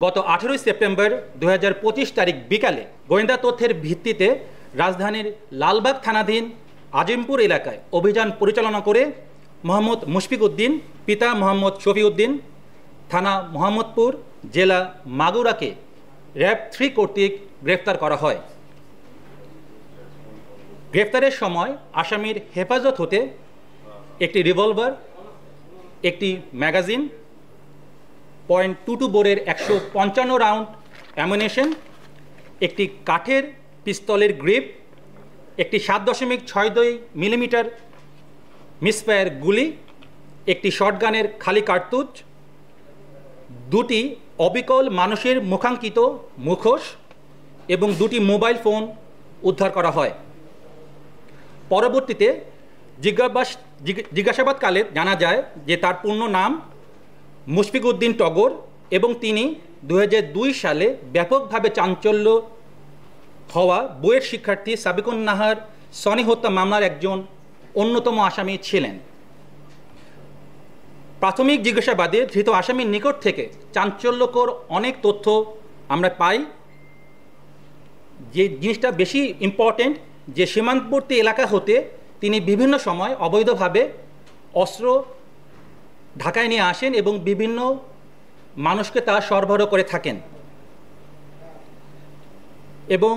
গত 18 সেপ্টেম্বর 2025 তারিখ বিকালে গোয়েন্দা তথ্যের ভিত্তিতে রাজধানীর লালবাগ থানাধীন আজিমপুর এলাকায় অভিযান পরিচালনা করে মোহাম্মদ মুশফিক উদ্দিন পিতা মোহাম্মদ শফিউদ্দিন থানা মোহাম্মদপুর জেলা মাগুরাকে র্যাব 3 কর্তৃক গ্রেফতার করা হয়। গ্রেফতারের সময় আসামির হেফাজত হতে একটি রিভলভার, একটি ম্যাগাজিন, .22 বোরের 155 রাউন্ড অ্যামুনেশন, একটি কাঠের পিস্তলের গ্রিপ, একটি 7.62 মিলিমিটার মিসফায়ার গুলি, একটি শটগানের খালি কার্তুজ, দুটি অবিকল মানুষের মুখাঙ্কিত মুখোশ এবং দুটি মোবাইল ফোন উদ্ধার করা হয়। পরবর্তীতে জিজ্ঞাসাবাদকালে জানা যায় যে তার পূর্ণ নাম মুশফিক উদ্দিন টগর এবং তিনি 2002 সালে ব্যাপকভাবে চাঞ্চল্য হওয়া বুয়েট শিক্ষার্থী সাবিকুন নাহার সনি হত্যা মামলার একজন অন্যতম আসামি ছিলেন। প্রাথমিক জিজ্ঞাসাবাদে ধৃত আসামির নিকট থেকে চাঞ্চল্যকর অনেক তথ্য আমরা পাই। যে জিনিসটা বেশি ইম্পর্টেন্ট, যে সীমান্তবর্তী এলাকা হতে তিনি বিভিন্ন সময় অবৈধভাবে অস্ত্র ঢাকায় নিয়ে আসেন এবং বিভিন্ন মানুষকে তা সরবরাহ করে থাকেন। এবং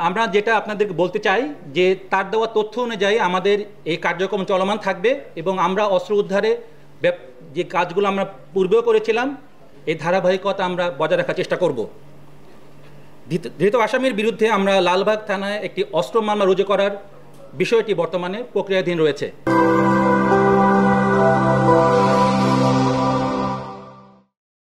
আমরা যেটা আপনাদেরকে বলতে চাই যে তার দেওয়া তথ্য অনুযায়ী আমাদের এই কার্যক্রম চলমান থাকবে এবং আমরা অস্ত্র উদ্ধারে যে কাজগুলো আমরা পূর্বেও করেছিলাম এই ধারাবাহিকতা আমরা বজায় রাখার চেষ্টা করব। ধৃত আসামির বিরুদ্ধে আমরা লালবাগ থানায় একটি অস্ত্র মামলা রুজু করার বিষয়টি বর্তমানে প্রক্রিয়াধীন রয়েছে।